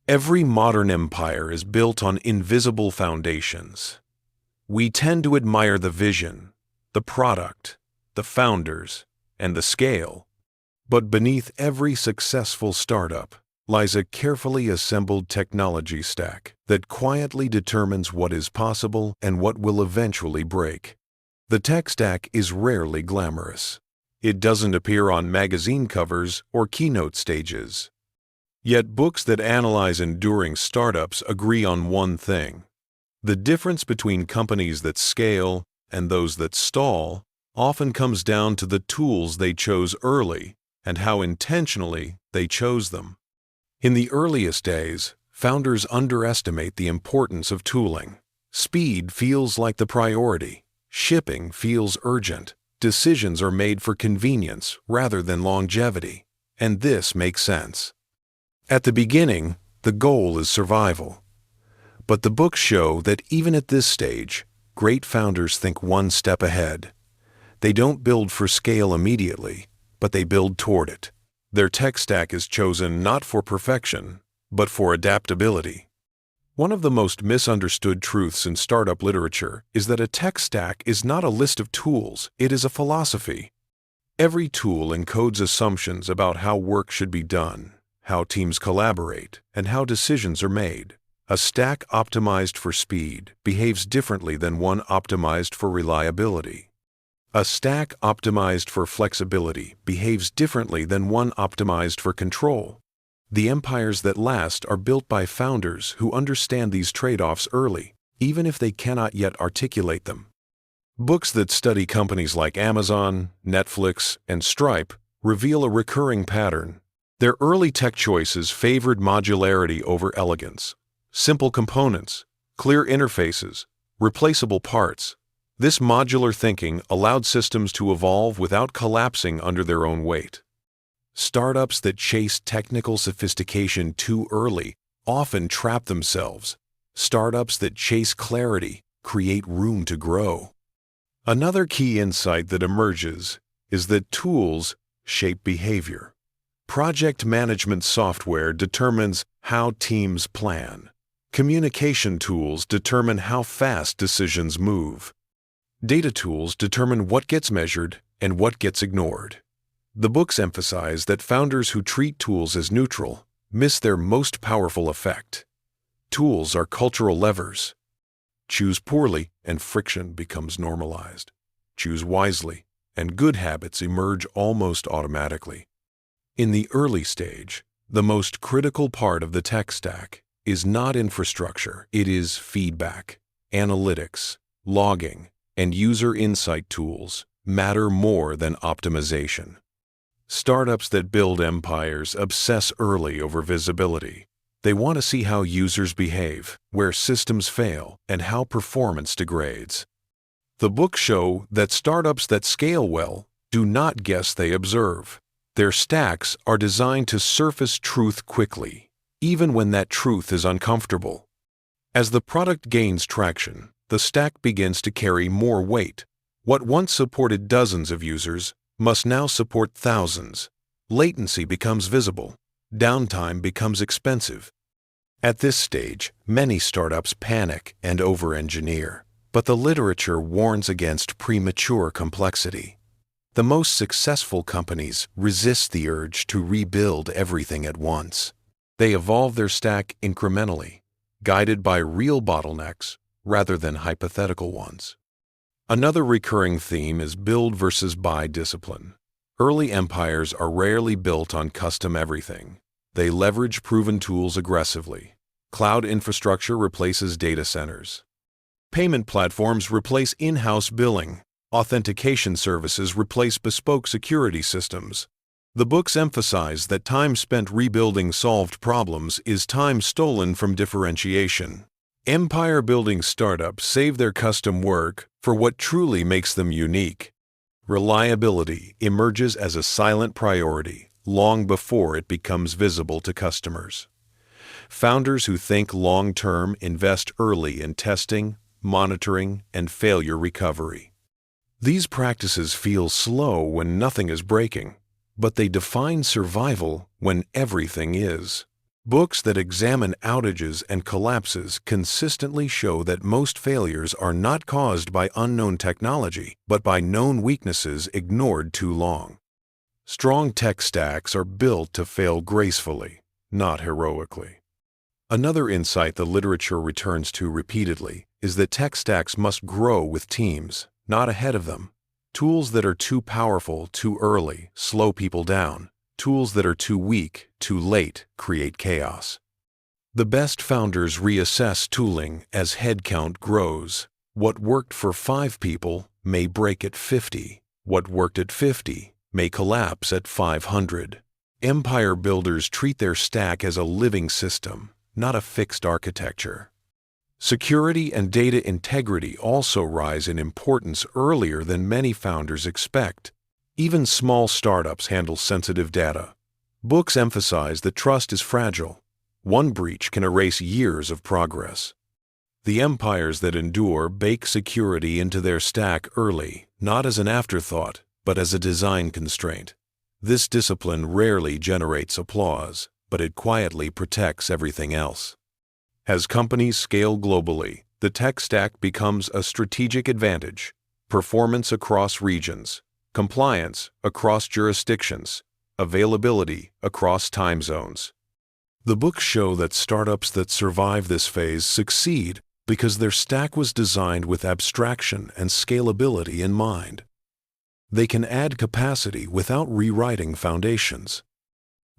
Every modern empire is built on invisible foundations. We tend to admire the vision, the product, the founders, and the scale. But beneath every successful startup lies a carefully assembled technology stack that quietly determines what is possible and what will eventually break. The tech stack is rarely glamorous. It doesn't appear on magazine covers or keynote stages. Yet books that analyze enduring startups agree on one thing. The difference between companies that scale and those that stall often comes down to the tools they chose early and how intentionally they chose them. In the earliest days, founders underestimate the importance of tooling. Speed feels like the priority. Shipping feels urgent. Decisions are made for convenience rather than longevity. And this makes sense. At the beginning, the goal is survival. But the books show that even at this stage, great founders think one step ahead. They don't build for scale immediately, but they build toward it. Their tech stack is chosen not for perfection, but for adaptability. One of the most misunderstood truths in startup literature is that a tech stack is not a list of tools, it is a philosophy. Every tool encodes assumptions about how work should be done, how teams collaborate, and how decisions are made. A stack optimized for speed behaves differently than one optimized for reliability. A stack optimized for flexibility behaves differently than one optimized for control. The empires that last are built by founders who understand these trade-offs early, even if they cannot yet articulate them. Books that study companies like Amazon, Netflix, and Stripe reveal a recurring pattern. Their early tech choices favored modularity over elegance. Simple components, clear interfaces, replaceable parts. This modular thinking allowed systems to evolve without collapsing under their own weight. Startups that chase technical sophistication too early often trap themselves. Startups that chase clarity create room to grow. Another key insight that emerges is that tools shape behavior. Project management software determines how teams plan. Communication tools determine how fast decisions move. Data tools determine what gets measured and what gets ignored. The books emphasize that founders who treat tools as neutral miss their most powerful effect. Tools are cultural levers. Choose poorly and friction becomes normalized. Choose wisely and good habits emerge almost automatically. In the early stage, the most critical part of the tech stack is not infrastructure, it is feedback. Analytics, logging, and user insight tools matter more than optimization. Startups that build empires obsess early over visibility. They want to see how users behave, where systems fail, and how performance degrades. The books show that startups that scale well do not guess, they observe. Their stacks are designed to surface truth quickly, even when that truth is uncomfortable. As the product gains traction, the stack begins to carry more weight. What once supported dozens of users must now support thousands. Latency becomes visible. Downtime becomes expensive. At this stage, many startups panic and over-engineer, but the literature warns against premature complexity. The most successful companies resist the urge to rebuild everything at once. They evolve their stack incrementally, guided by real bottlenecks rather than hypothetical ones. Another recurring theme is build versus buy discipline. Early empires are rarely built on custom everything. They leverage proven tools aggressively. Cloud infrastructure replaces data centers. Payment platforms replace in-house billing. Authentication services replace bespoke security systems. The books emphasize that time spent rebuilding solved problems is time stolen from differentiation. Empire-building startups save their custom work for what truly makes them unique. Reliability emerges as a silent priority long before it becomes visible to customers. Founders who think long-term invest early in testing, monitoring, and failure recovery. These practices feel slow when nothing is breaking, but they define survival when everything is. Books that examine outages and collapses consistently show that most failures are not caused by unknown technology, but by known weaknesses ignored too long. Strong tech stacks are built to fail gracefully, not heroically. Another insight the literature returns to repeatedly is that tech stacks must grow with teams, not ahead of them. Tools that are too powerful too early slow people down. Tools that are too weak too late create chaos. The best founders reassess tooling as headcount grows. What worked for 5 people may break at 50. What worked at 50 may collapse at 500. Empire builders treat their stack as a living system, not a fixed architecture. Security and data integrity also rise in importance earlier than many founders expect. Even small startups handle sensitive data. Books emphasize that trust is fragile. One breach can erase years of progress. The empires that endure bake security into their stack early, not as an afterthought, but as a design constraint. This discipline rarely generates applause, but it quietly protects everything else. As companies scale globally, the tech stack becomes a strategic advantage. Performance across regions, compliance across jurisdictions, availability across time zones. The books show that startups that survive this phase succeed because their stack was designed with abstraction and scalability in mind. They can add capacity without rewriting foundations.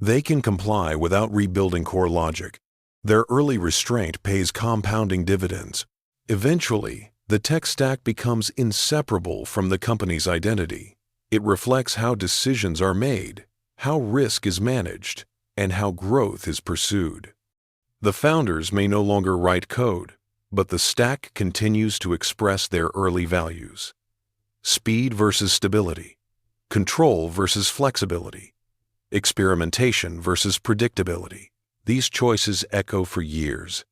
They can comply without rebuilding core logic. Their early restraint pays compounding dividends. Eventually, the tech stack becomes inseparable from the company's identity. It reflects how decisions are made, how risk is managed, and how growth is pursued. The founders may no longer write code, but the stack continues to express their early values. Speed versus stability, control versus flexibility, experimentation versus predictability. These choices echo for years.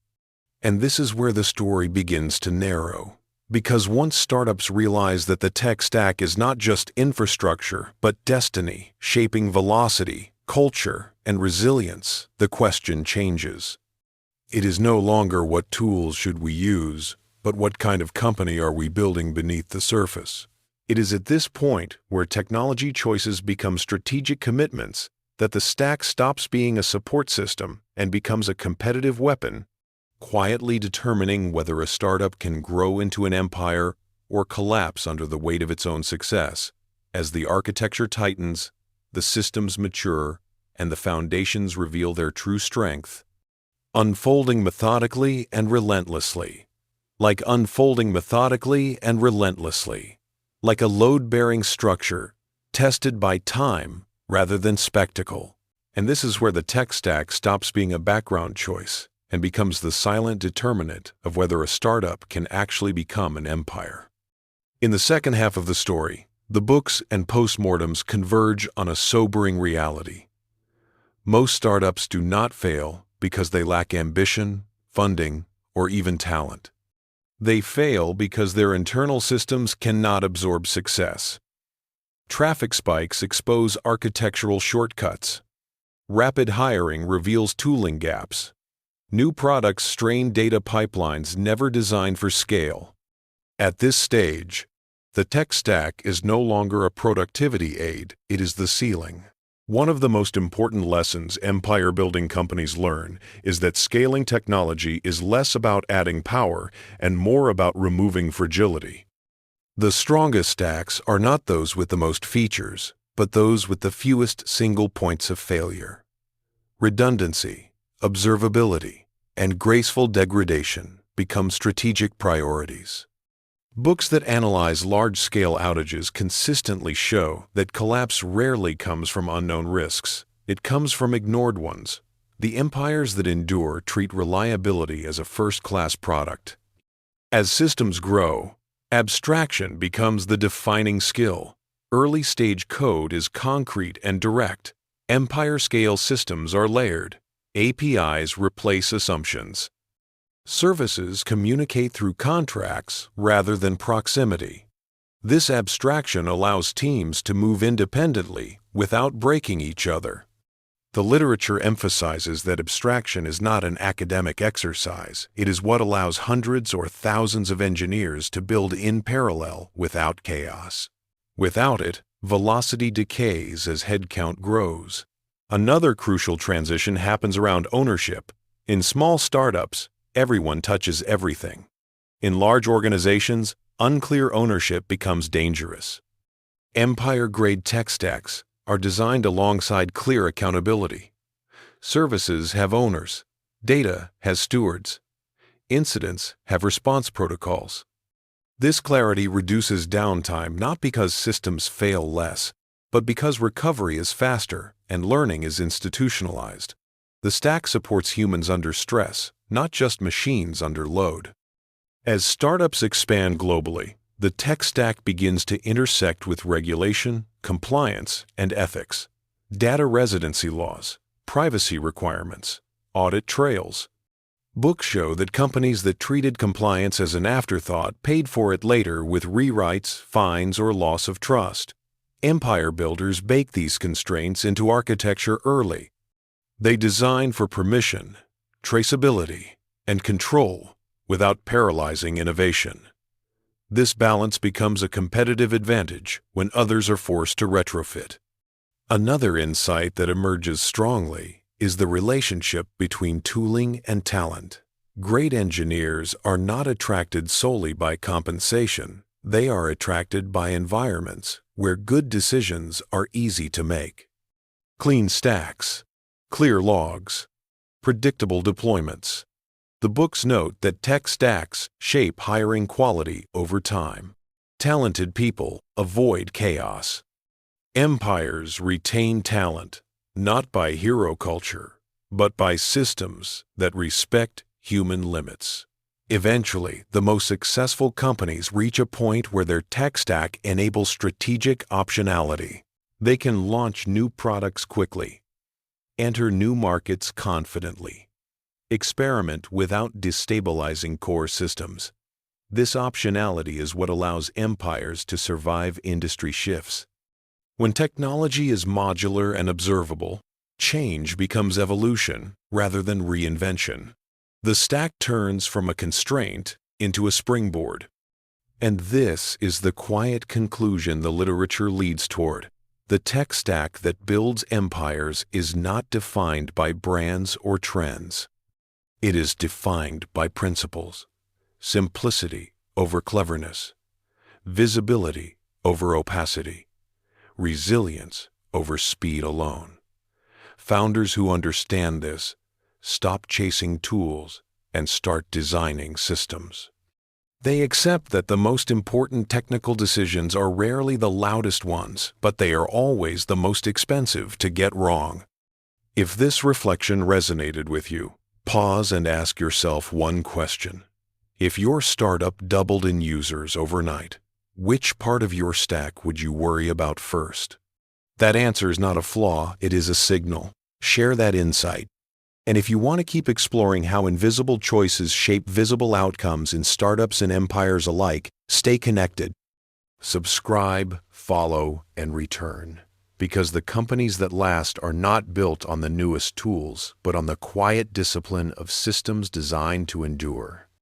And this is where the story begins to narrow. Because once startups realize that the tech stack is not just infrastructure, but destiny, shaping velocity, culture, and resilience, the question changes. It is no longer what tools should we use, but what kind of company are we building beneath the surface. It is at this point where technology choices become strategic commitments that the stack stops being a support system and becomes a competitive weapon, quietly determining whether a startup can grow into an empire or collapse under the weight of its own success. As the architecture tightens, the systems mature, and the foundations reveal their true strength, unfolding methodically and relentlessly. Like unfolding methodically and relentlessly. Like a load-bearing structure, tested by time rather than spectacle. And this is where the tech stack stops being a background choice and becomes the silent determinant of whether a startup can actually become an empire. In the second half of the story, the books and postmortems converge on a sobering reality. Most startups do not fail because they lack ambition, funding, or even talent. They fail because their internal systems cannot absorb success. Traffic spikes expose architectural shortcuts. Rapid hiring reveals tooling gaps. New products strain data pipelines never designed for scale. At this stage, the tech stack is no longer a productivity aid, it is the ceiling. One of the most important lessons empire-building companies learn is that scaling technology is less about adding power and more about removing fragility. The strongest stacks are not those with the most features, but those with the fewest single points of failure. Redundancy, observability, and graceful degradation become strategic priorities. Books that analyze large-scale outages consistently show that collapse rarely comes from unknown risks. It comes from ignored ones. The empires that endure treat reliability as a first-class product. As systems grow, abstraction becomes the defining skill. Early-stage code is concrete and direct. Empire-scale systems are layered. APIs replace assumptions. Services communicate through contracts rather than proximity. This abstraction allows teams to move independently without breaking each other. The literature emphasizes that abstraction is not an academic exercise. It is what allows hundreds or thousands of engineers to build in parallel without chaos. Without it, velocity decays as headcount grows. Another crucial transition happens around ownership. In small startups, everyone touches everything. In large organizations, unclear ownership becomes dangerous. Empire-grade tech stacks are designed alongside clear accountability. Services have owners. Data has stewards. Incidents have response protocols. This clarity reduces downtime not because systems fail less, but because recovery is faster and learning is institutionalized. The stack supports humans under stress, not just machines under load. As startups expand globally, the tech stack begins to intersect with regulation, compliance, and ethics. Data residency laws, privacy requirements, audit trails. Books show that companies that treated compliance as an afterthought paid for it later with rewrites, fines, or loss of trust. Empire builders bake these constraints into architecture early. They design for permission, traceability, and control without paralyzing innovation. This balance becomes a competitive advantage when others are forced to retrofit. Another insight that emerges strongly is the relationship between tooling and talent. Great engineers are not attracted solely by compensation. They are attracted by environments where good decisions are easy to make. Clean stacks, clear logs, predictable deployments. The books note that tech stacks shape hiring quality over time. Talented people avoid chaos. Empires retain talent, not by hero culture, but by systems that respect human limits. Eventually, the most successful companies reach a point where their tech stack enables strategic optionality. They can launch new products quickly, enter new markets confidently, experiment without destabilizing core systems. This optionality is what allows empires to survive industry shifts. When technology is modular and observable, change becomes evolution rather than reinvention. The stack turns from a constraint into a springboard. And this is the quiet conclusion the literature leads toward. The tech stack that builds empires is not defined by brands or trends. It is defined by principles: simplicity over cleverness, visibility over opacity, resilience over speed alone. Founders who understand this stop chasing tools and start designing systems. They accept that the most important technical decisions are rarely the loudest ones, but they are always the most expensive to get wrong. If this reflection resonated with you, pause and ask yourself one question. If your startup doubled in users overnight, which part of your stack would you worry about first? That answer is not a flaw, it is a signal. Share that insight. And if you want to keep exploring how invisible choices shape visible outcomes in startups and empires alike, stay connected. Subscribe, follow, and return. Because the companies that last are not built on the newest tools, but on the quiet discipline of systems designed to endure.